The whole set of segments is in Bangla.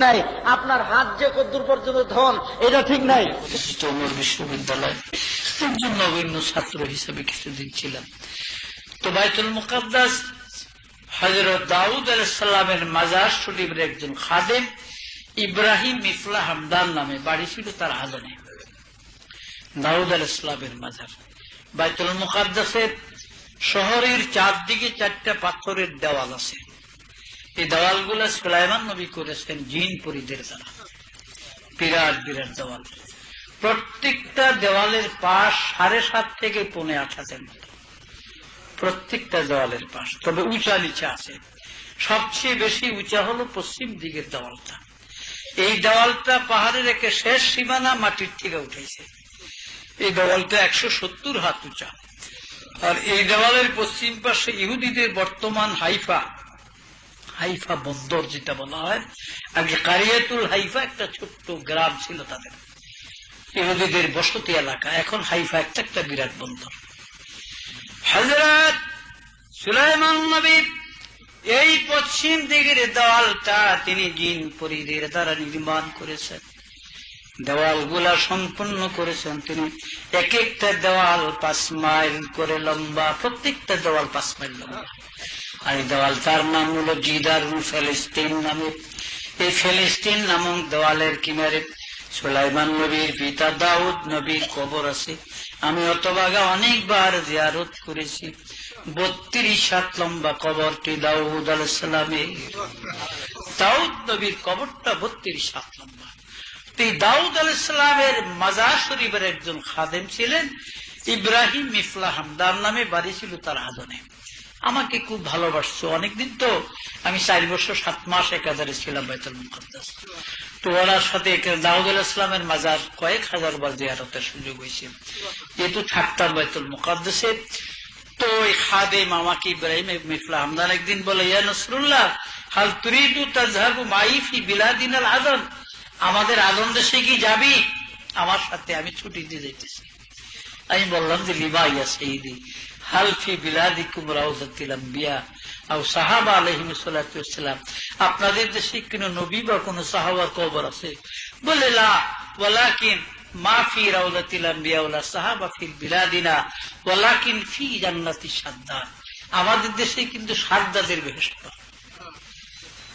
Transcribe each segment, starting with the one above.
নাই, আপনার হাত যে কদ্দূর পর্যন্ত ধন এটা ঠিক নাই। ওমর বিশ্ববিদ্যালয় একজন নগণ্য ছাত্র হিসেবে কিছুদিন ছিলাম। তো বাইতুল মুকাদ্দাস হযরত দাউদ আলাইহিস সালামের মাজার শরীফের একজন খাদেম ইব্রাহিম মিফলাহ হামদান নামে বাড়ি ছিল তার আদনে। দাউদ আলাইহিস সালামের মাজার বাইতুল মুকাদ্দাসের শহরের চারদিকে 4টা পাথরের দেওয়াল আছে। এই দেওয়ালগুলো সুলাইমান নবী করেছেন জিন পরীদের দ্বারা। বিরাট বিরাট দেওয়াল, প্রত্যেকটা দেওয়ালের পাশ 7.5 থেকে 8.5 হাতের মতো প্রত্যেকটা দেওয়ালের পাশ। তবে উঁচা নিচা আছে, সবচেয়ে বেশি উঁচা হলো পশ্চিম দিকের দেওয়ালটা। এই দেওয়ালটা পাহাড়ের একে শেষ সীমানা মাটির থেকে উঠেছে। এই দেওয়ালটা 170 হাত উঁচা। আর এই দেওয়ালের পশ্চিম পাশে ইহুদিদের বর্তমান হাইফা বন্দর যেটা বলা হয়, আগে কারিয়াতুল হাইফা একটা ছোট্ট গ্রাম ছিল তাদের, ইহুদিদের বসতি এলাকা। এখন হাইফা একটা বিরাট বন্দর। হযরত সুলাইমান নবী এই পশ্চিম দিকের দেওয়ালটা তিনি জিন পরীদের দ্বারা নির্মাণ করেছেন। দেওয়ালগুলা সম্পূর্ণ করেছেন তিনি। এক একটা দেওয়াল 5 মাইল করে লম্বা, প্রত্যেকটা দেওয়াল 5 মাইল লম্বা। আর এই দেওয়াল তার নাম হলো জিদারুল ফিলিস্তিন নামে। এই ফিলিস্তিন নামক দেওয়ালের কিনারে সুলাইমান নবীর পিতা দাউদ নবীর কবর আছে। আমি অতবাগা অনেকবার জিয়ারত করেছি। 32 হাত লম্বা কবরটি দাউদ আলাইহিস সালামের। দাউদ নবীর কবরটা 32 হাত লম্বা। দাউদ আলাইহিস সালামের মাজার শরীফের একজন খাদেম ছিলেন ইব্রাহিম মিফলাহ হামদান নামে, বাড়ি ছিল তার আদনে। আমাকে খুব ভালোবাসতো অনেকদিন। তো আমি 4 বছর 7 মাস একাধারে ছিলাম বাইতুল মুকাদ্দাস। তো ওনার সাথে দাউদ আলাইহিস সালামের মাজার কয়েক হাজার বার জিয়ারতের সুযোগ হয়েছে, যেহেতু থাকতাম বাইতুল মুকাদ্দাসে। তো ওই খাদেম আমাকে ইব্রাহিম মিফলাহ হামদান একদিন বলে, ইয়া নসরুল্লাহ হাল তুরিদু তাযহাবু মাই ফি বিলাদিনাল আদন, আমাদের আদন দেশে কি যাবি আমার সাথে? আমি ছুটিতে যাইতেছি। আমি বললাম যে লিমা ইয়া সাইয়্যিদি হাল ফি বিলাদিকুম রাউযাতুল আম্বিয়া আও সাহাবা আলাইহিস সালাতু ওয়াস সালাম, আপনাদের দেশে কোন নবী বা কোন সাহাবার কবর আছে? বলে লা ওয়ালাকিন মা ফি রাউযাতুল আম্বিয়া ওয়ালা সাহাবা ফিল বিলাদিনা ওয়ালাকিন ফি জান্নাতিশ সাদ্দাদ, আমাদের দেশে কিন্তু সাদ্দাদের বেহেশত।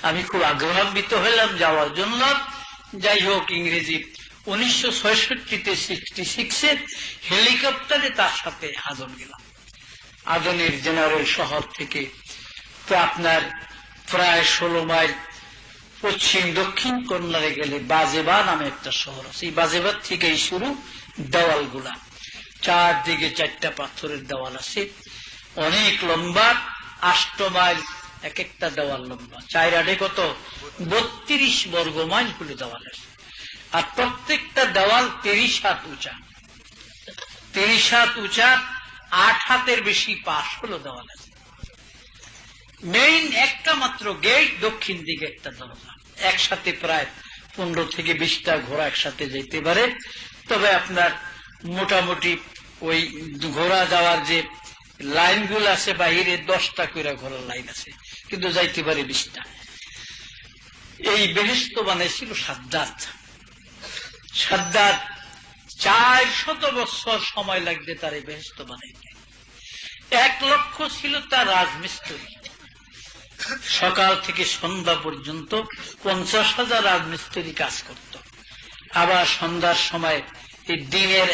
আমি খুব আগ্রহান্বিত হলাম যাওয়ার জন্য। যাই হোক, ইংরেজি 1966-তে 66-এ হেলিকপ্টারে তার সাথে আদন গেলাম। আদনের জেনারেল শহর থেকে তো আপনার প্রায় 16 মাইল পশ্চিম দক্ষিণ কর্নারে গেলে বাজেবা নামে একটা শহর আছে। এই বাজেবার থেকেই শুরু দেওয়ালগুলা। চারদিকে 4টা পাথরের দেওয়াল আছে, অনেক লম্বা, 8 মাইল এক একটা দেওয়াল লম্বা। 4 আড়ে কত 32 বর্গ মাইল হলো দেওয়াল আছে। আর প্রত্যেকটা দেওয়াল 30 হাত উঁচা। 30 হাত উঁচা, 8 হাতের বেশি পাশ হলো দেওয়াল আছে। মেইন একটা মাত্র গেট, দক্ষিণ দিকে একটা দরজা। একসাথে প্রায় 15 থেকে 20টা ঘোড়া একসাথে যেতে পারে। তবে আপনার মোটামুটি ওই ঘোড়া যাওয়ার যে লাইনগুলো আছে বাহিরে 10টা করে ঘোড়ার লাইন আছে, কিন্তু যাইতে পারে 20টা। এই বেহেশত বানাইছিল সাদ্দাত। 400 বছর সময় লাগবে তার এই বেহেশত বানাইতে। 1 লক্ষ ছিল তার রাজমিস্ত্রি। সকাল থেকে সন্ধ্যা পর্যন্ত 50,000 রাজমিস্ত্রি কাজ করত। আবার সন্ধ্যার সময় এই দিনের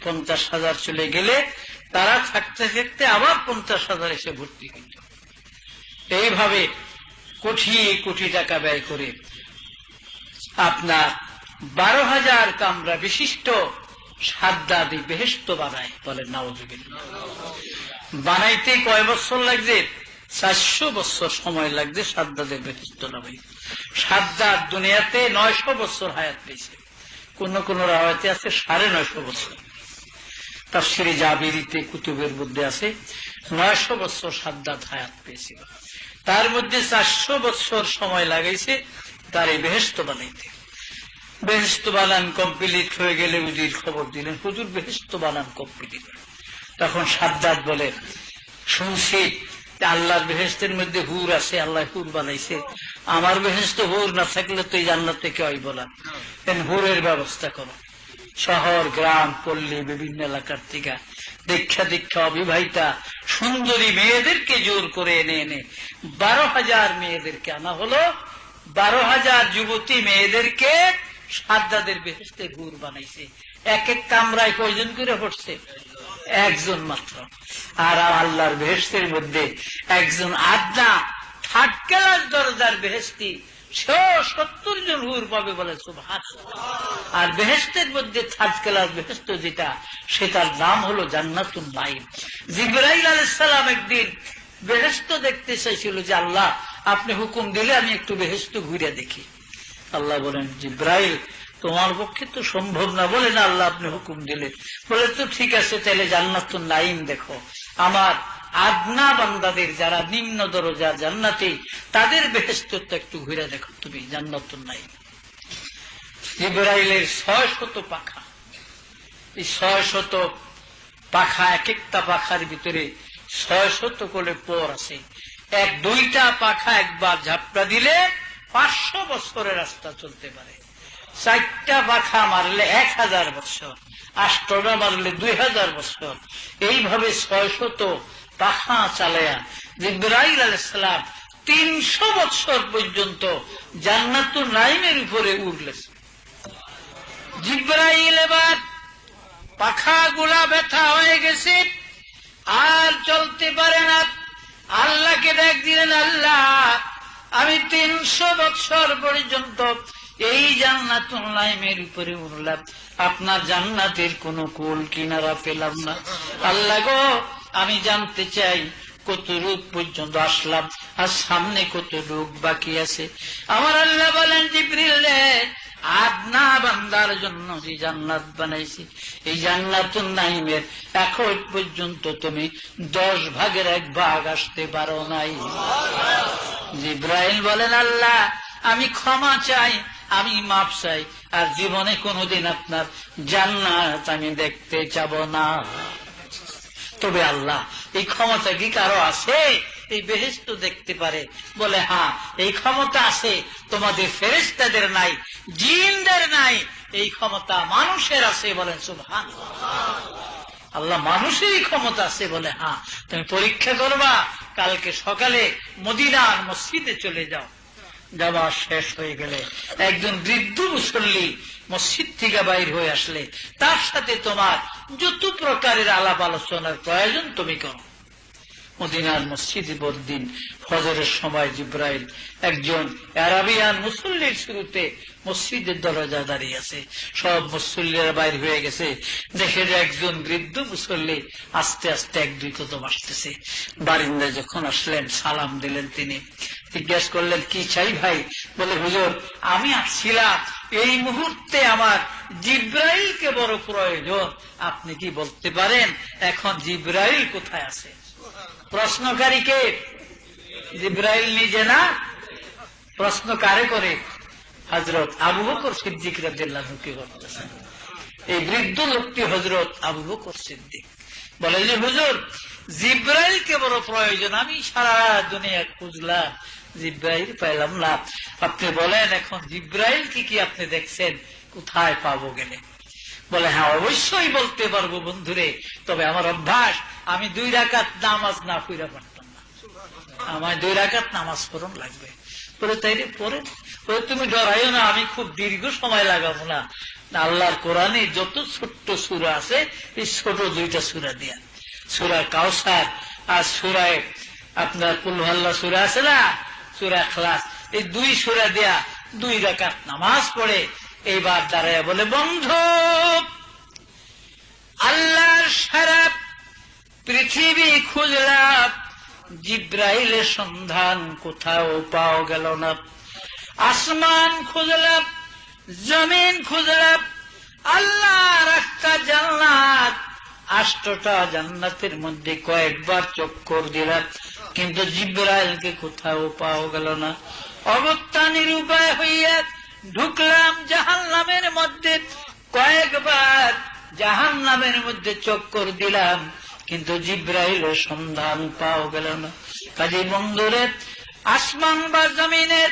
50,000 চলে গেলে তারা থাকতে থাকতে আবার 50,000 এসে ভর্তি হইত। এইভাবে কোটি কোটি টাকা ব্যয় করে আপনার 12,000 কামরা বিশিষ্ট সাদ্দাদি বেহেশত বানায়। বলে নাউযুবিল্লাহ। বানাইতে কয় বছর লাগছে? 400 বছর সময় লাগছে সাদ্দাদের বেহেশত নামে। সাদ্দাদ দুনিয়াতে 900 বছর হায়াত পেয়েছে, কোন কোন রাওয়াতে আছে 950 বছর। তাফসীরে জাবিরিতে কুতুবের মধ্যে আছে 900 বছর সাদ্দাত হায়াত পেয়েছিল। তার মধ্যে 400 বছর সময় লাগাইছে তার এই বেহেশত বানাইতে। বেহেশত বানান কমপ্লিট হয়ে গেলে হুজুর খবর দিলেন, হুজুর বেহেশত বানান কমপ্লিট। তখন সাদ্দাত বলে, শুনছি আল্লাহর বেহেশতের মধ্যে হুর আছে, আল্লাহ হুর বানাইছে। আমার বেহেশত হুর না থাকলে তুই জান্নাতে কেউ বলা হুরের ব্যবস্থা করো। শহর গ্রাম পল্লী বিভিন্ন এলাকার থেকে দীক্ষা দীক্ষা অবিবাহিতা সুন্দরী মেয়েদেরকে জোর করে এনে এনে 12,000 মেয়েদেরকে আনা হলো। 12,000 যুবতী মেয়েদেরকে সাদ্দাদের বেহেশতের হুর বানাইছে। এক এক কামরায় কয়জন করে পড়ছে? একজন মাত্র। আর আল্লাহর বেহেশতের মধ্যে একজন আদনা থার্ড ক্লাস দরজার বেহেশতি 70 জন হুর পাবে বলে সুবহানাল্লাহ। আর বেহেশতের মধ্যে থার্ড ক্লাস বেহেশত যেটা, সেটার নাম হলো জান্নাতুন নাঈম। জিবরাইল আলাইহিস সালাম একদিন বেহেশত দেখতে চাইছিল যে আল্লাহ আপনি হুকুম দিলে আমি একটু বেহেশত ঘুরে দেখি। আল্লাহ বলেন জিবরাইল তোমার পক্ষে তো সম্ভব না। বলে না আল্লাহ আপনি হুকুম দিলে। বলে তো ঠিক আছে, তাহলে জান্নাতুন নাঈম দেখো। আমার আদনা বান্দাদের যারা নিম্ন দরজার জান্নাতি তাদের বেহেশতটা একটু ঘুরে দেখো তুমি, জান্নাতুন নাঈম। জিবরাইলের 600 পাখা। এই 600 পাখা, এক একটা পাখার ভিতরে 600 করে পর আছে। এক দুইটা পাখা একবার ঝাপটা দিলে 500 বছরের রাস্তা চলতে পারে। 4টা পাখা মারলে 1000 বছর, 8টা মারলে 2000 বছর। এইভাবে 600 পাখা চালায়া জিবরাইল আলাইহিস সালাম 300 বছর পর্যন্ত জান্নাতুন নাঈমের উপরে উড়লেন। জিবরাইল এবার পাখাগুলা ব্যথা হয়ে গেছে, আর চলতে পারে না। আল্লাহকে ডাক দিলেন, আল্লাহ আমি 300 বছর পর্যন্ত এই জান্নাতুল নাঈমের উপরে উঠলাম, আপনার জান্নাতের কোন কুল কিনারা পেলাম না। আল্লাহ গো আমি জানতে চাই কত রূপ পর্যন্ত আসলাম আর সামনে কত রূপ বাকি আছে। আমার আল্লাহ বলেন জিবরিল আদনা বান্দার জন্য যে জান্নাত বানাইছি, এই জান্নাতুন নাঈমের এখন পর্যন্ত তুমি 10 ভাগের 1 ভাগ আসতে পারো নাই। জিবরাইল বলেন আল্লাহ আমি ক্ষমা চাই, আমি মাপ চাই, আর জীবনে কোনোদিন আপনার জান্নাত আমি দেখতে যাব না। তবে আল্লাহ এই ক্ষমতা কি কারো আছে এই বেহেশত দেখতে পারে? বলে হ্যাঁ এই ক্ষমতা আছে, তোমাদের ফেরেশতাদের নাই, জিনদের নাই, এই ক্ষমতা মানুষের আছে। বলেন সুবহানাল্লাহ। আল্লাহ মানুষেরই ক্ষমতা আছে। বলে হ্যাঁ তুমি পরীক্ষা করবা, কালকে সকালে মদিনার মসজিদে চলে যাও। যাওয়া শেষ হয়ে গেলে একজন বৃদ্ধ মুসল্লি মসজিদ থেকে বাইর হয়ে আসলে তার সাথে তোমার যত প্রকারের আলাপ আলোচনার প্রয়োজন তুমি করো। মদিনার মসজিদে পরদিন ফজরের সময় জিবরাইল একজন আরাবিয়ান মুসল্লির শুরুতে মসজিদের দরজা দাঁড়িয়ে আছে। সব মুসল্লিরা বাইর হয়ে গেছে, দেখে যে একজন বৃদ্ধ মুসল্লি আস্তে আস্তে 1-2 কদম আসতেছে। বারিন্দায় যখন আসলেন সালাম দিলেন, তিনি জিজ্ঞাসা করলেন কি চাই ভাই? বলে হুজুর আমি আসছিলাম, এই মুহূর্তে আমার জিবরাইলকে বড় প্রয়োজন, আপনি কি বলতে পারেন এখন জিবরাইল কোথায় আছে? প্রশ্নকারীকে জিবরাইল নিজে না, প্রশ্ন কারে করে? হযরত আবু বকর সিদ্দিক রাদিয়াল্লাহু আনহুকে করতেছেন। এই বৃদ্ধ লোকটি হযরত আবু বকর সিদ্দিক। বলে যে হুজুর জিবরাইলকে বড় প্রয়োজন, আমি সারা দুনিয়া খুঁজলাম, জিবরাইল পাইলাম না, আপনি বলেন এখন জিবরাইল কি আপনি দেখছেন, কোথায় পাবো গেলে? বলে হ্যাঁ অবশ্যই বলতে পারবো বন্ধুরে, তবে আমার অভ্যাস, আমি 2 রাকাত নামাজ না পড়া পারতাম না, আমার 2 রাকাত নামাজ পড়ন লাগবে। বলে তাইলে পড়েন। বলে তুমি ডরাইও না, আমি খুব দীর্ঘ সময় লাগাবো না। আল্লাহর কোরআনে যত ছোট্ট সূরা আছে এই ছোট 2টা সূরা দিয়া, সূরা কাউসার আর সূরায়ে আপনার কুল হুয়াল্লাহ সূরা আছে না, সূরা ইখলাস, এই 2 সূরা দিয়া 2 রাকাত নামাজ পড়ে এইবার দাঁড়ায় বলে বন্ধু আল্লাহর সারা পৃথিবী খুঁজলাম, জিবরাইলের সন্ধান কোথাও পাওয়া গেল না। আসমান খুঁজলাম, জমিন খুঁজলাম, আল্লাহর একটা জান্নাত, 8টা জান্নাতের মধ্যে কয়েকবার চক্কর দিলাম, কিন্তু জিবরাইলকে কোথাও পাওয়া গেল না। অগত্যা নিরুপায় হইয়া ঢুকলাম জাহান্নামের মধ্যে, কয়েকবার জাহান্নামের মধ্যে চক্কর দিলাম, কিন্তু জিবরাইলের সন্ধান পাওয়া গেল না। কাজী বন্ধুরে আসমান বা জমিনের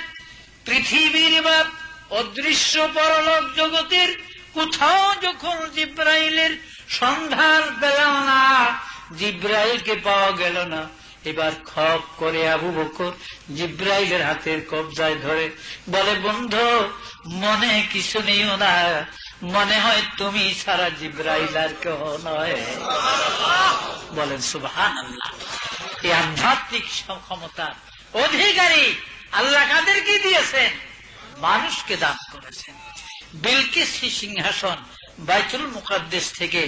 পৃথিবীর বা অদৃশ্য পরলোক জগতের কোথাও যখন জিব্রাইলের সন্ধান পেলাম না, জিব্রাইলকে পাওয়া গেল না, এবার খপ করে আবু বকর জিব্রাইলের হাতের কবজায় ধরে বলে, বন্ধু মনে কিছু নেইও না, মনে হয় তুমি সারা জিব্রাইল আর কেউ নয়। বলেন সুবহানাল্লাহ। এই আধ্যাত্মিক ক্ষমতার অধিকারী আল্লাহ কাদেরকে দিয়েছেন? মানুষকে দান করেছেন। বিলকিস সিংহাসন বাইতুল মুকাদ্দাস থেকে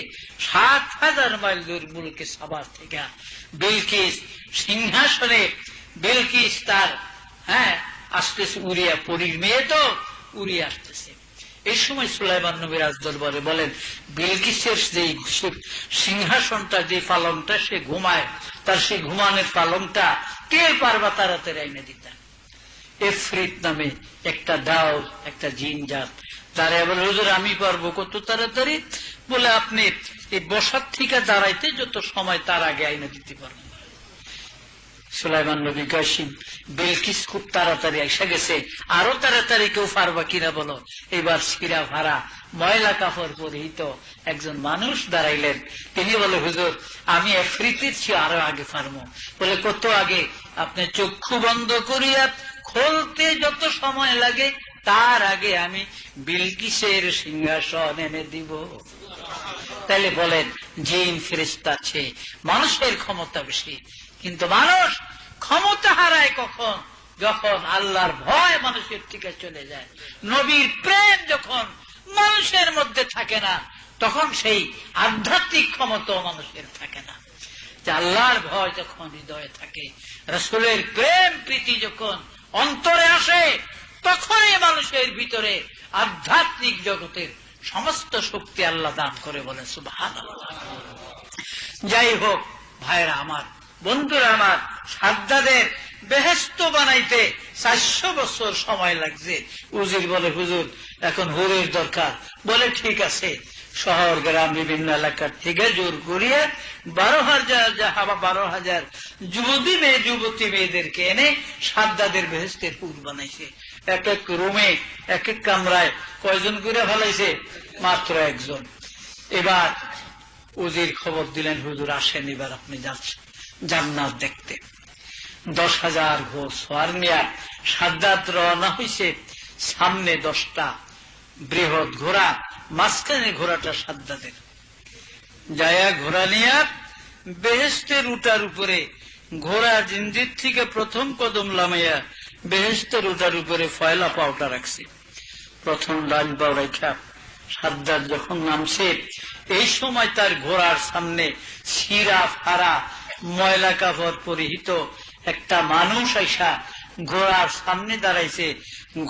৭,০০০ মাইল দূর মুলকে সাবার থেকে বিলকিস সিংহাসনে, বিলকিস তার আসতেছে, উড়িয়া পরীর মেয়ে তো উড়িয়ে আসতেছে। এই সময় সুলাইমান নবী রাজদরবারে বলেন, বিলকিসের যে সিংহাসনটা, যে পালংটা সে ঘুমায়, তার সেই ঘুমানোর পালংটা কে পারবা তাড়াতাড়ি আইনে দিতা? এফরিত নামে একটা দাও, একটা জিন জাত, তারা বলে, হুজুর আমি পারবো কত তাড়াতাড়ি? বলে, আপনি এই বসার থেকে দাঁড়াইতে যত সময় তার আগে আইনে দিতে পারবেন। সুলাইমান নবী কাশিম, বিলকিস খুব তাড়াতাড়ি এসে গেছে, আরো তাড়াতাড়ি কেউ পারবা কিনা বলো? এবার শিরা ভাড়া ময়লা কাপড় পরিহিত একজন মানুষ দাঁড়াইলেন। তিনি বলে, হুজুর আমি এফরিতের চেয়ে আরো আগে পারবো। বলে, কত আগে? আপনি চক্ষু বন্ধ করিয়া খুলতে যত সময় লাগে তার আগে আমি বিলকিসের সিংহাসন এনে দিব। তাইলে বলেন, জিন ফেরেশতা আছে, মানুষের ক্ষমতা বেশি, কিন্তু মানুষ ক্ষমতা হারায় কখন? যখন আল্লাহর ভয় মানুষের থেকে চলে যায়। নবীর প্রেম যখন মানুষের মধ্যে থাকে না, তখন সেই আধ্যাত্মিক ক্ষমতা মানুষের থাকে না। যে আল্লাহর ভয় যখন হৃদয়ে থাকে, রাসূলের প্রেম প্রীতি যখন অন্তরে আসে, তখনই মানুষের ভিতরে আধ্যাত্মিক জগতের সমস্ত শক্তি আল্লাহ দান করে। বলে সুবহানাল্লাহ। যাই হোক ভাইরা আমার, বন্ধুরা আমার, সাদ্দাদের বেহেশত বানাইতে ৪০০ বছর সময় লাগছে। উজির বলে, হুজুর এখন হুরের দরকার। বলে, ঠিক আছে, শহর গ্রাম বিভিন্ন এলাকার থেকে জোর করিয়া ১২,০০০ যুবতী মেয়েদেরকে এনে সাদ্দাদের বেহেশতের হুর বানাইছে। এক এক রুমে, এক এক কামরায় কয়জন করে ফেলাইছে? মাত্র একজন। এবার উজির খবর দিলেন, হুজুর আসেন, এবার আপনি যাচ্ছেন জান্নাত দেখতে। ১০,০০০ ঘোড় সওয়ার নিয়া সাদ্দাত রওনা হইছে। সামনে ১০টা বৃহৎ ঘোড়া, মাঝখানে ঘোড়াটা সাদ্দাদের। যায়া ঘোড়া নিয়া বেহেশতের উটার উপরে, ঘোড়া জিঞ্জির থেকে প্রথম কদম লামাইয়া বেহেশতের উটার উপরে ফয়লা পাউটা রাখছে। প্রথম ডান পাও রেখা সাদ্দাত যখন নামছে, এই সময় তার ঘোড়ার সামনে শিরা ফাড়া ময়লা কাপড় পরিহিত একটা মানুষ আইসা ঘোড়ার সামনে দাঁড়াইছে।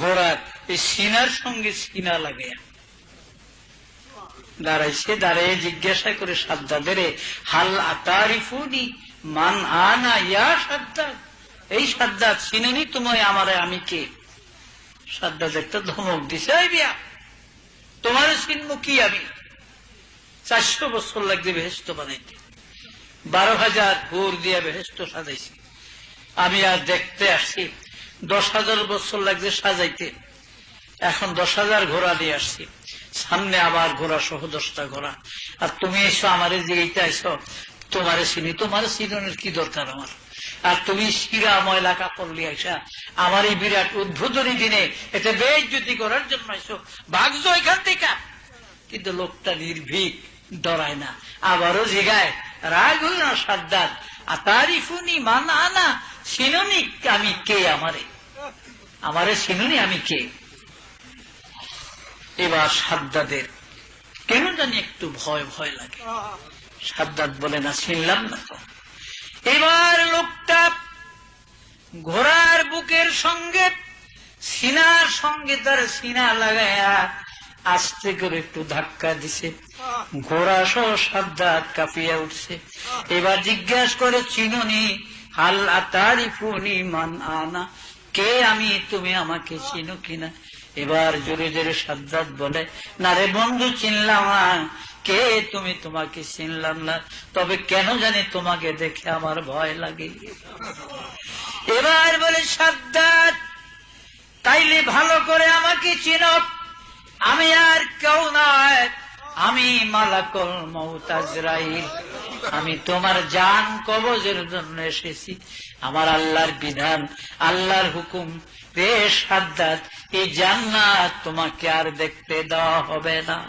ঘোড়ার এই সিনার সঙ্গে সিনা লাগাইয়া দাঁড়াইছে। দাঁড়িয়ে জিজ্ঞাসা করে সাদ্দাদের, হাল আতারিফুনি মান আনা ইয়া সাদ্দাত? এই সাদ্দাত, চিনেনি তোমায় আমারে, আমি কে? সাদ্দাত একটা ধমক দিছে, তোমার চিহ্ন কি? আমি ৪০০ বছর লাগছে বেহেশত বানাইতে, ১২,০০০ হুর দিয়া বেহেশত সাজাইছি। আমি আর দেখতে আসছি, ১০,০০০ বছর লাগছে সাজাইতে, এখন ১০,০০০ ঘোড়া দিয়ে আসছি, সামনে আবার ঘোড়া সহ ১০টা ঘোড়া, আর তুমি এসো আমারে জিগাইতে আইসো তোমারে চিনি। তোমার চিনের কি দরকার আমার? আর তুমি শিরা ময়লা কাপড় লিয়ে আইসা আমার এই বিরাট উদ্বোধনী দিনে এটা বেইজ্জতি করার জন্য আইসো, ভাগছো এখান থেকে। কিন্তু লোকটা নির্ভীক, ডরায় না, আবারও জিগায়। রাগ হল না সাদ্দাত, আতারিফুনি মান আনা, চিনুনি আমি কে? আমারে চিনুনি আমি কে? এবার সাদ্দাদের কেন জানি একটু ভয় ভয় লাগে। সাদ্দাত বলে, না চিনলাম না তো। এবার লোকটা ঘোড়ার বুকের সঙ্গে সিনার সঙ্গে তার সিনা লাগায়া আস্তে করে একটু ধাক্কা দিছে। ঘোড়া সহ সাদ্দাত কাঁপিয়া উঠছে। এবার জিজ্ঞাসা করে, চিনুনি? হাল আতারিফুনি মান আনা, কে আমি? তুমি আমাকে চিনো কিনা? এবার জোরে জোরে সাদ্দাত বলে, না রে বন্ধু, চিনলাম না। কে তুমি? তোমাকে চিনলাম না, তবে কেন জানি তোমাকে দেখে আমার ভয় লাগে। এবার বলে সাদ্দাত, তাইলে ভালো করে আমাকে চিনো, আমি আর কেউ নয়, আমি মালাকুল মউত আজরাইল। আমি তোমার জান কবজের জন্য এসেছি। আমার আল্লাহর বিধান, আল্লাহর হুকুম, রে সাদ্দাত, এই জান্নাত তোমাকে আর দেখতে দেওয়া হবে না,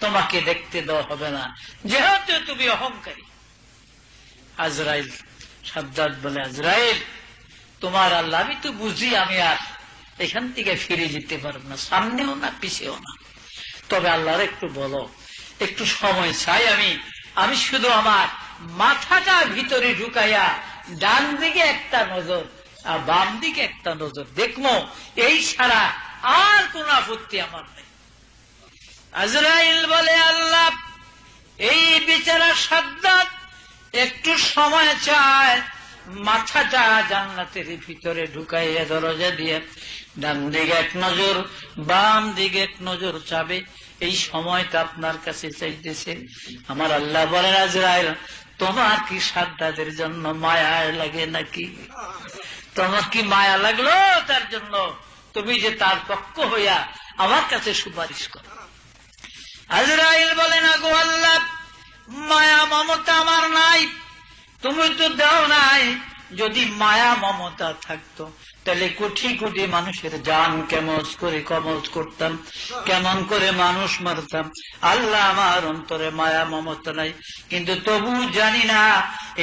তোমাকে দেখতে দেওয়া হবে না, যেহেতু তুমি অহংকারী। আজরাইল, সাদ্দাত বলে, আজরাইল তোমার আল্লাহ, আমি তো বুঝি আমি আর এখান থেকে ফিরে যেতে পারবো না, সামনেও না পিছেও না, তবে আল্লাহর একটু বলো, একটু সময় চাই। আমি শুধু আমার মাথাটা ভিতরে ঢুকাইয়া ডান দিকে একটা নজর আর বাম দিকে একটা নজর দেখবো, এই ছাড়া আর কোন আপত্তি আমার নেই। আজরাইল বলে, আল্লাহ এই বেচারা সাদ্দাত একটু সময় চায়, মাথাটা জান্নাতের ভিতরে ঢুকাইয়া দরজা দিয়ে ডান দিকে এক নজর বাম দিকে এক নজর চাবে, এই সময়টা আপনার কাছে চাইতেছে। আমার আল্লাহ বলেন, আজরাইল তোমার কি সাদ্দাতের জন্য মায়া লাগে নাকি? তোমার কি মায়া লাগলো তার জন্য তুমি যে তার পক্ষ হইয়া আমার কাছে সুপারিশ করো? আজরাইল বলেন, আগো আল্লাহ, মায়া মমতা আমার নাই, তুমি তো দাও নাই। যদি মায়া মমতা থাকতো তাহলে কোটি কোটি মানুষের জান কেমন করে কবজ করতাম, কেমন করে মানুষ মারতাম। আল্লাহ আমার অন্তরে মায়া মমতা নাই, কিন্তু তবু জানি না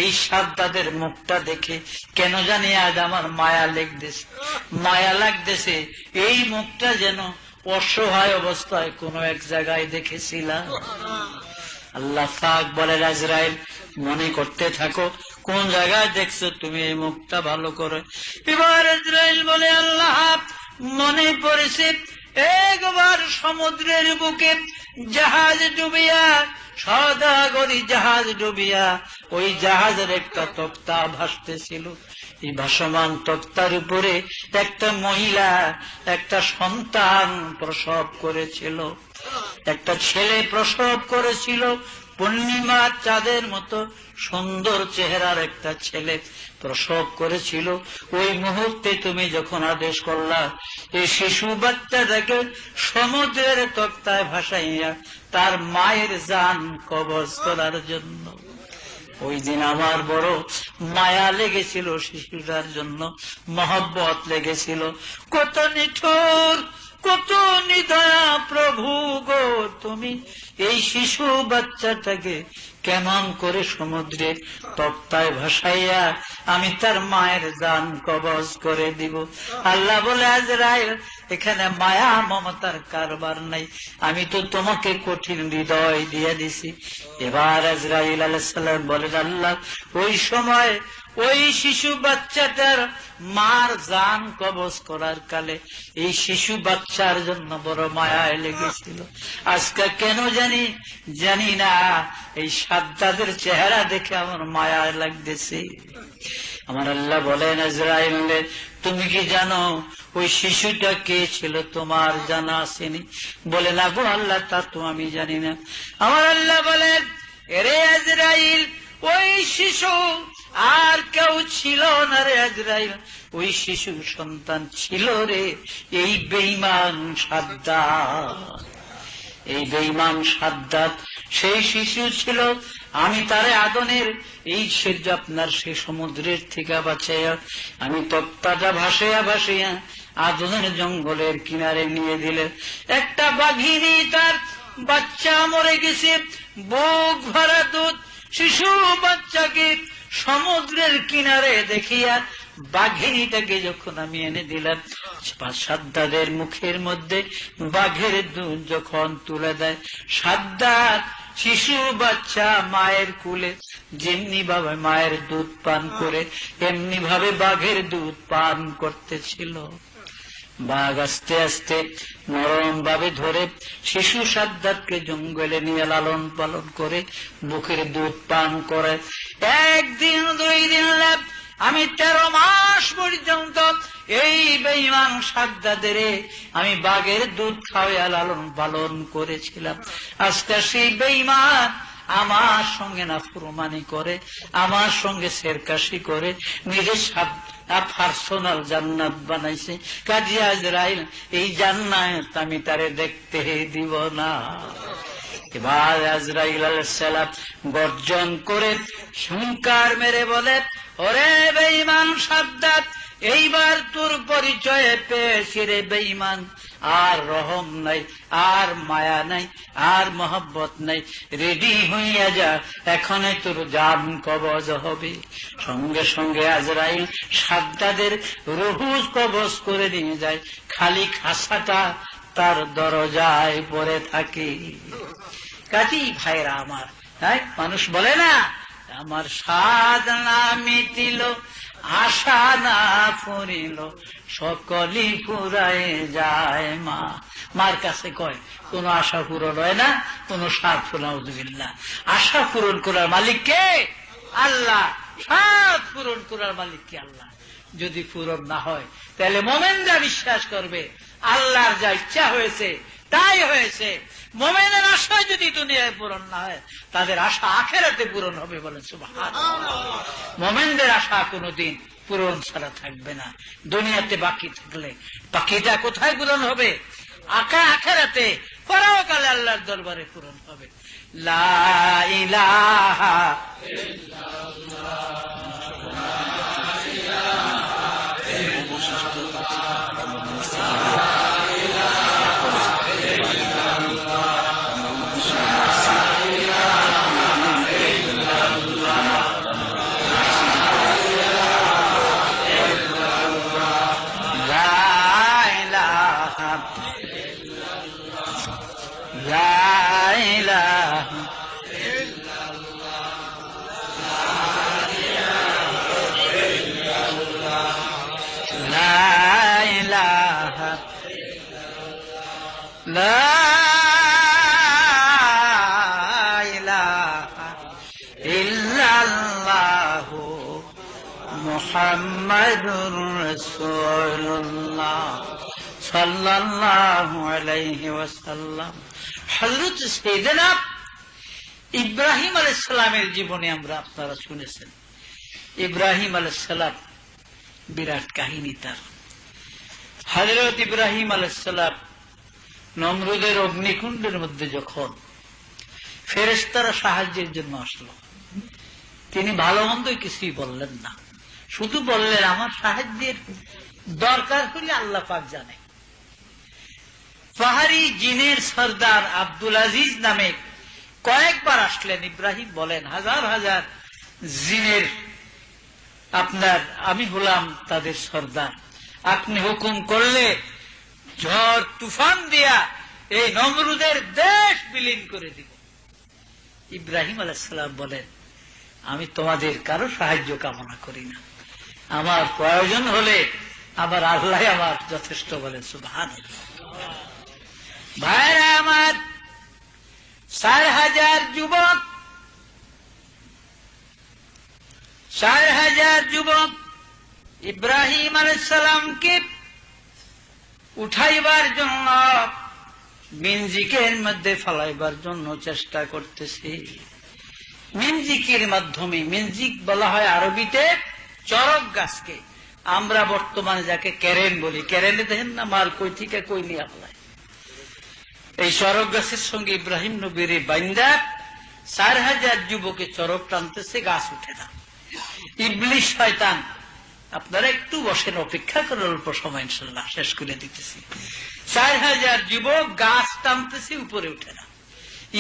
এই সাদ্দাতের মুখটা দেখে কেন জানি আজ আমার মায়া লাগতেছে। এই মুখটা যেন অসহায় অবস্থায় কোন এক জায়গায় দেখেছিলাম। আল্লাহ পাক বলে, আজরাইল মনে করতে থাকো কোন জায়গায় দেখছো তুমি এই মুখটা ভালো করে। এবার আজরাইল বলে, আল্লাহ মনে পড়েছে একবার সমুদ্রের বুকে জাহাজ ডুবিয়া, সওদাগরি জাহাজ ডুবিয়া, ওই জাহাজের একটা তক্তা ভাসতেছিল। এই ভাসমান তক্তার উপরে একটা মহিলা একটা সন্তান প্রসব করেছিল, একটা ছেলে প্রসব করেছিল, পূর্ণিমার চাঁদের মতো সুন্দর চেহারার একটা ছেলে প্রসব করেছিল। ওই মুহূর্তে তুমি যখন আদেশ করলা এই শিশু বাচ্চাটাকে সমুদ্রের তক্তায় ভাসাইয়া তার মায়ের জান কবজ করার জন্য, ওই দিন আমার বড় মায়া লেগেছিল শিশুটার জন্য, মহব্বত লেগেছিল। কত নিঠুর, কত নিদয়া প্রভু গো তুমি, এই শিশু বাচ্চাটাকে কেমন করে সমুদ্রে তক্তায় ভাসাইয়া আমি তার মায়ের জান কবজ করে দিব। আল্লাহ বলে, আজরাইল এখানে মায়া মমতার কারবার নাই, আমি তো তোমাকে কঠিন হৃদয় দিয়ে দিছি। এবার আজরাইল আলাইহিস সালাম বলেন, আল্লাহ ওই সময় ওই শিশু বাচ্চাটার মার জান কবজ করার কালে এই শিশু বাচ্চার জন্য বড় মায়া লেগেছিল। আজকে কেন জানি না এই সাদ্দাতের চেহারা দেখে আমার মায়া লাগতেছে। আমার আল্লাহ বলেন, আজরাইল তুমি কি জানো ওই শিশুটা কে ছিল? তোমার জানা আসেনি? বলে, না গো আল্লাহ, তা তো আমি জানি না। আমার আল্লাহ বলেন, এরে আজরাইল ওই শিশু আর কেউ ছিল না রে আজরাইল, ওই শিশু সন্তান ছিল রে এই বেঈমান সাদ্দাত। এই বেঈমান সাদ্দাত সেই শিশু ছিল, আমি তারে আদনের এই সূর্য আপনার সেই সমুদ্রের থেকে বাঁচাইয়া আমি তক্তাটা ভাসাইয়া আদনের জঙ্গলের কিনারে নিয়ে দিলেন। একটা বাঘিনী তার বাচ্চা মরে গেছে, বুক ভরা দুধ, শিশু বাচ্চাকে সমুদ্রের কিনারে দেখিয়া বাঘিনীটাকে যখন আমি এনে দিলাম, সাদ্দাতের মুখের মধ্যে বাঘের দুধ যখন তুলে দেয়, সাদ্দাত শিশু বাচ্চা মায়ের কুলে যেমনি ভাবে মায়ের দুধ পান করে এমনি ভাবে বাঘের দুধ পান করতেছিল। বাঘ আস্তে আস্তে নরম ভাবে ধরে শিশু সাদ্দাতকে জঙ্গলে নিয়ে লালন পালন করে বুকের দুধ পান করে। একদিন 2 দিন আমি 13 মাস পর্যন্ত এই বেঈমান সাদ্দাতের আমি বাঘের দুধ খাওয়াইয়া লালন পালন করেছিলাম। আজকে সেই বেঈমান আমার সঙ্গে নাফরমানি করে, আমার সঙ্গে সেরকাশি করে, নিজের পার্সোনাল জান্নাত বানাইছে। কাজী আজরাইল এই জান্নাত আমি তারে দেখতে দিব না। এবার আজরাইল আলাইহিস সালাম গর্জন করে হুঙ্কার মেরে বলে, ওরে বেঈমান সাদ্দাত, এইবার তোর পরিচয় পেয়েছি রে বেঈমান। আর রহম নাই, আর মায়া নাই, আর মহব্বত নাই, রেডি হইয়া যা, এখনই তোর জান কবজ হবে। সঙ্গে সঙ্গে আজরাইল সাদ্দাদের রুহ কবজ করে নিয়ে যায়, খালি খাসাটা তার দরজায় পড়ে থাকে। কাজী ভাইরা আমার, তাই মানুষ বলে না, আমার সাধ না মিটিল, আশা না ফুরিল, সকলই ফুরায় যায় মা। মার কাছে কয় কোন আশা পূরণ হয় না, কোন সাধ ফুরাউদ্দিল্লাহ। আশা পূরণ করার মালিক কে? আল্লাহ। সাধ পূরণ করার মালিক কে? আল্লাহ। যদি পূরণ না হয় তাহলে মোমেনরা বিশ্বাস করবে আল্লাহর যা ইচ্ছা হয়েছে তাই হয়েছে। মোমেনের আশা যদি দুনিয়ায় পূরণ না হয়, তাদের আশা আখিরাতে পূরণ হবে। বলেন সুবহানাল্লাহ। মোমেনদের আশা কোনদিন পূরণ ছাড়া থাকবে না। দুনিয়াতে বাকি থাকলে বাকিটা কোথায় পূরণ হবে? আখিরাতে, পরকালে আল্লাহর দরবারে পূরণ হবে। লা ইলাহা ইল্লাল্লাহ। মুহাম্মাদুর রাসূলুল্লাহ সাল্লাল্লাহু আলাইহি ওয়াসাল্লাম। হযরত সাইয়েদনা ইব্রাহিম আলাইহিস সালামের জীবনে আপনারা শুনেছেন। ইব্রাহিম আলাইহিস সালাম বিরাট কাহিনী তার। হযরত ইব্রাহিম আলাইহিস সালাম নমরুদের অগ্নিকুণ্ডের মধ্যে যখন ফেরেশতারা সাহায্যের জন্য আসলো, তিনি ভালো মন্দ কিছুই বললেন না, শুধু বললেন আমার সাহায্যের দরকার হলে আল্লাহ পাক জানে। পাহাড়ি জিনের সর্দার আব্দুল আজিজ নামে কয়েকবার আসলেন। ইব্রাহিম বলেন, হাজার হাজার জিনের আমি হলাম তাদের সর্দার, আপনি হুকুম করলে ঝড় তুফান দিয়া এই নমরুদের দেশ বিলীন করে দিব। ইব্রাহিম আলাইহিস সালাম বলেন, আমি তোমাদের কারো সাহায্য কামনা করি না, আমার প্রয়োজন হলে আমার আল্লাহ আমার যথেষ্ট। বলেন সুবহানাল্লাহ। ভাইরা আমার, 4000 যুবক 4000 যুবক ইব্রাহিম আলাইহিস সালামকে উঠাইবার জন্য মিনজিকের মধ্যে ফলাইবার জন্য চেষ্টা করতেছে। মিনজিকের মাধ্যমে, মিনজিক বলা হয় আরবিতে চরক গাছকে, আমরা বর্তমানে যাকে কেরেন বলি। কেরেনে দেখেন না মাল কই থেকে কই নিয়ে ফেলায়। এই চরক গাছের সঙ্গে ইব্রাহিম নবীর বাইন্দা 4000 যুবকে চরক টানতেছে, গাছ উঠে না। ইবলিস শয়তান, আপনারা একটু বসেন, অপেক্ষা করে অল্প সময় ইনশাআল্লাহ শেষ করে দিতেছি। 4000 যুবক গাছ টানতেছে, উপরে উঠে না।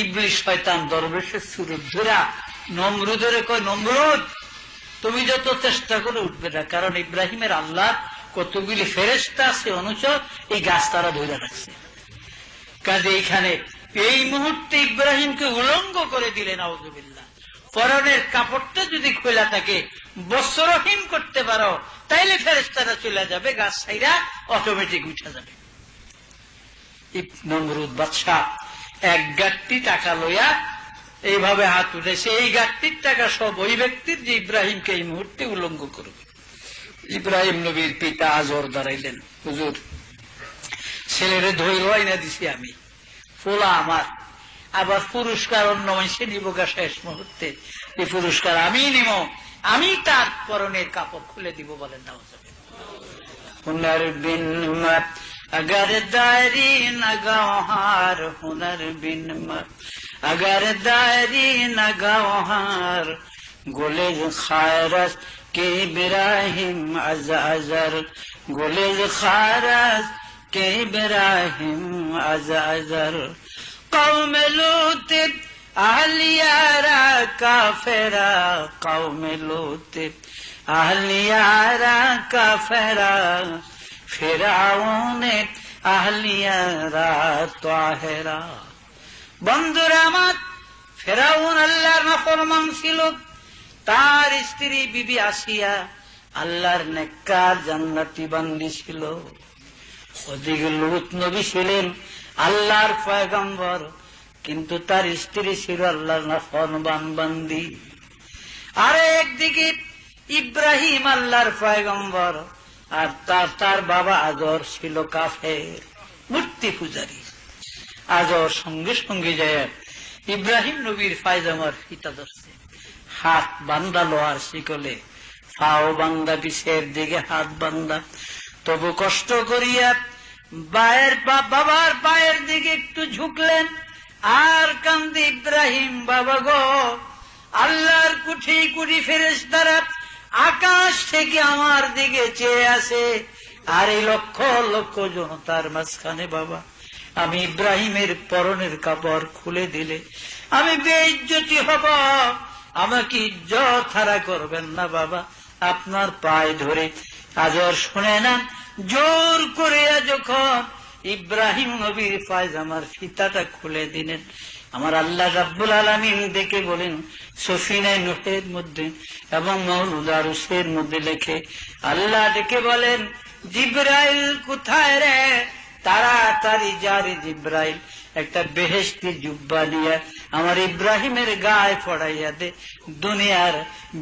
ইবলিস শয়তান দরবেশের সুরত ধরা নমরুদের কয়, নমরুদ তুমি যত চেষ্টা করে উঠবে না, কারণ ইব্রাহিমের আল্লাহ কতগুলি ফেরেশতা আছে অনুচর, এই গাছ তারা ধরে রাখছে। কাজে এখানে এই মুহূর্তে ইব্রাহিমকে উলঙ্গ করে দিলেন। আউযুবিল্লাহ। পরনের কাপড়টা যদি খোলা থাকে, বস্ত্রহীন করতে পারো, তাইলে ফেরেশতারা চলে যাবে, গাছ ছাইরা অটোমেটিক উঠে যাবে। নমরুদ বাদশা এক গাঁটটি টাকা লইয়া এইভাবে হাত উঠেছে, এই গাঁটটির টাকা সব ওই ব্যক্তির যে ইব্রাহিমকে এই মুহূর্তে উলঙ্গ করবে। ইব্রাহিম নবীর পিতা আজর দাঁড়াইলেন, হুজুর ছেলেরে ধৈর্য আইনা দিছি আমি, ফোলা আমার, আবার পুরস্কার অন্য মানুষে নিব গা শেষ মুহূর্তে, এই পুরস্কার আমি নিব, আমি তার পরনের কাপড় খুলে দিব। বলেন না হুনার বিন মত अगर दारी न गौहार हुनर बिन मत अगर दारी न गौहार गुलेज खारस के इब्राहिम अज़र गुलेज खारस के इब्राहिम अज़र कौम लूत अहलियारा काफिरा कौम लूत अहलियारा काफिरा ফেরাউনে আহলিয়ারা তাহেরা। বন্ধুরা আমার, ফেরাউন আল্লাহর নাফরমান ছিল, তার স্ত্রী বিবি আসিয়া আল্লাহর নেককার জান্নাতি বান্দি ছিল। ওদিকে লূত নবী ছিলেন আল্লাহর পয়গম্বর, কিন্তু তার স্ত্রী ছিল আল্লাহর নাফরমান বান্দি। আর একদিকে ইব্রাহিম আল্লাহর পয়গম্বর, আর তার বাবা আজর ছিল কাফের, মূর্তি পূজারী। আজর সঙ্গে সঙ্গে যায় ইব্রাহিম নবীর পায়জামার ফিতা ধরছে, হাত বান্দা লোহার শিকলে, পাও বান্দা, পিছের দিকে হাত বান্দা, তবু কষ্ট করিয়া বাবার পায়ের দিকে একটু ঝুঁকলেন আর কান্দে, ইব্রাহিম বাবা গো, আল্লাহর কুঠি কুঠি ফেরেশতারা আকাশ থেকে আমার দিকে চেয়ে আসে, আর এই লক্ষ লক্ষ জনতার মাঝখানে বাবা আমি ইব্রাহিমের পরনের কাপড় খুলে দিলে আমি বেইজ্জতি হব, আমাকে ইজ্জত হারা করবেন না বাবা, আপনার পায়ে ধরে। আজর শুনে না, জোর করে যখন ইব্রাহিম নবীর পায়জামার ফিতাটা খুলে দিলেন, আমার আল্লাহ রাব্বুল আলামিন দেখে বলেন, সফিনায়ে নূহের মধ্যে এবং মওলুদ আরশের মধ্যে লেখে, আল্লাহ ডেকে বলেন, জিব্রাইল কোথায় রে? তাড়াতাড়ি যা রে জিব্রাইল, একটা বেহেশতি জুব্বা নিয়ে আমার ইব্রাহিমের গায়ে পড়াইয়া দে, দুনিয়ার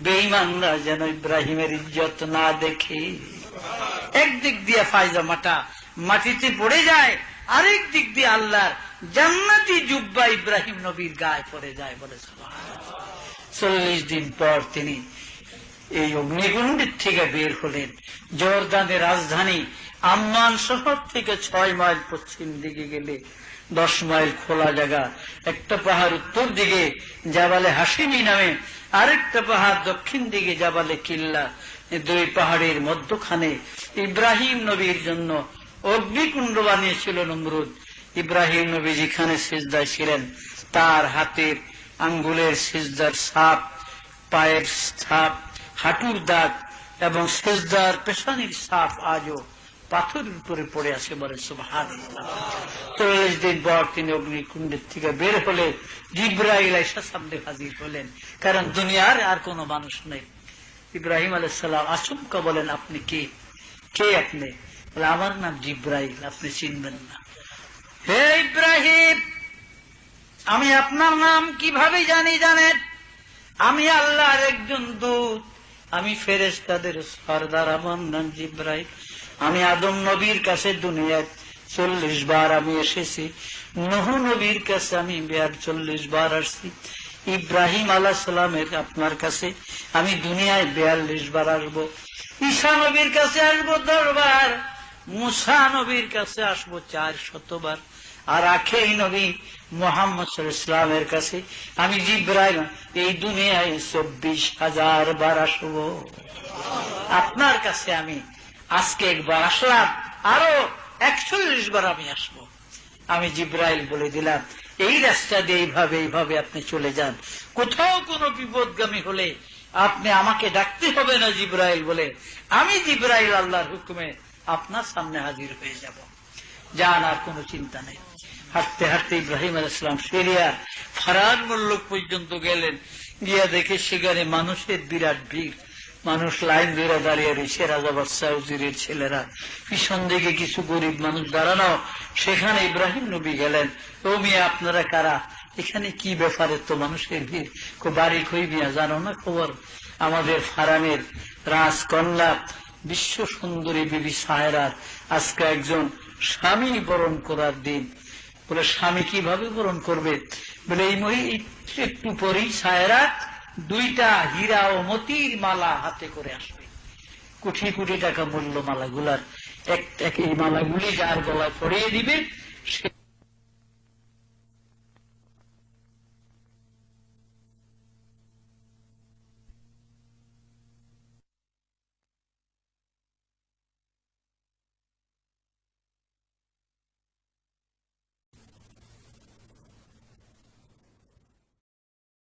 বেঈমানরা যেন ইব্রাহিমের ইজ্জত না দেখে। একদিক দিয়ে পায়জামাটা মাটিতে পড়ে যায়, আরেক দিক দিয়ে আল্লাহর জান্নাতি জুব্বা ইব্রাহিম নবীর গায়ে পড়ে যায়। বলে 40 দিন পর তিনি এই অগ্নিকুণ্ডের থেকে বের হলেন। জর্দানের রাজধানী আম্মান শহর থেকে 6 মাইল পশ্চিম দিকে গেলে 10 মাইল খোলা জায়গা, একটা পাহাড় উত্তর দিকে জাবালে হাসিমি নামে, আরেকটা পাহাড় দক্ষিণ দিকে জাবালে কিল্লা। দুই পাহাড়ের মধ্যখানে ইব্রাহিম নবীর জন্য অগ্নিকুণ্ড বানিয়েছিল নমরুদ। ইব্রাহিম নবী যেখানে সিজদায় ছিলেন, তার হাতের আঙ্গুলের সিজদার ছাপ, পায়ের ছাপ, হাঁটুর দাগ এবং সিজদার পেছানির ছাপ আজও পাথরের উপরে পড়ে আছে। বলে সুবহানাল্লাহ। 40 দিন পর তিনি অগ্নিকুণ্ডের থেকে বের হলে জিব্রাইল এসে সামনে হাজির হলেন, কারণ দুনিয়ার আর কোন মানুষ নেই। ইব্রাহিম আলাইহিস সালাম আচমকা বলেন, আপনি কে? কে আপনি? বলে, আমার নাম জিব্রাইল, আপনি চিনবেন না। হে ইব্রাহিম, আমি আপনার নাম কিভাবে জানি জানেন? আমি আল্লাহর একজন দূত, আমি ফেরেশতাদের সরদার, আমার নাম জিব্রাইল। আমি আদম নবীর কাছে দুনিয়ায় 40 বার আমি এসেছি, নূহ নবীর কাছে আমি 42 বার আসছি, ইব্রাহিম আলাইহিস সালামের আপনার কাছে আমি দুনিয়ায় 42 বার আসবো, ঈসা নবীর কাছে আসবো 10 বার, মুসা নবীর কাছে আসবো 400 বার, আর আখেরি নবী মুহাম্মদ সাল্লাল্লাহু আলাইহি ওয়াসাল্লামের কাছে আমি জিব্রাইল এই দুনিয়ায় 24,000 বার আসবো। আপনার কাছে আমি আজকে একবার আসলাম, আরো 41 বার আমি আসবো। আমি জিব্রাইল বলে দিলাম, এই রাস্তা দিয়ে এইভাবে এইভাবে আপনি চলে যান, কোথাও কোনো বিপদগামী হলে আপনি আমাকে ডাকতে হবে না জিব্রাইল বলে, আমি জিব্রাইল আল্লাহর হুকুমে আপনার সামনে হাজির হয়ে যাব। যান, আর কোনো চিন্তা নেই। হাঁটতে হাঁটতে ইব্রাহিম আলাইহিস সালাম সিরিয়ার ফারান মুল্লুক পর্যন্ত গেলেন, গিয়া দেখে সেখানে মানুষের বিরাট ভিড়, মানুষ লাইন ধরে দাঁড়িয়ে রয়েছে, রাজা বাদশাহ উজিরের ছেলেরা, পিছন দিকে কিছু গরিব মানুষ দাঁড়ানো। সেখানে ইব্রাহিম নবী গেলেন, ও মিয়া আপনারা কারা? এখানে কি ব্যাপারে তো মানুষের ভিড়? বাড়ি কই মিয়া, জানো না খবর? আমাদের ফারানের রাজকন্যা বিশ্ব সুন্দরী বিবি সাহেরার আজকে একজন স্বামী বরণ করার দিন। বলে স্বামী কিভাবে বরণ করবে? বলে এই একটু পরেই সায়রাত 2টা হীরা ও মতির মালা হাতে করে আসবে, কোটি কোটি টাকা মূল্য মালাগুলার। এই মালাগুলি যার গলায় পরিয়ে দিবে সে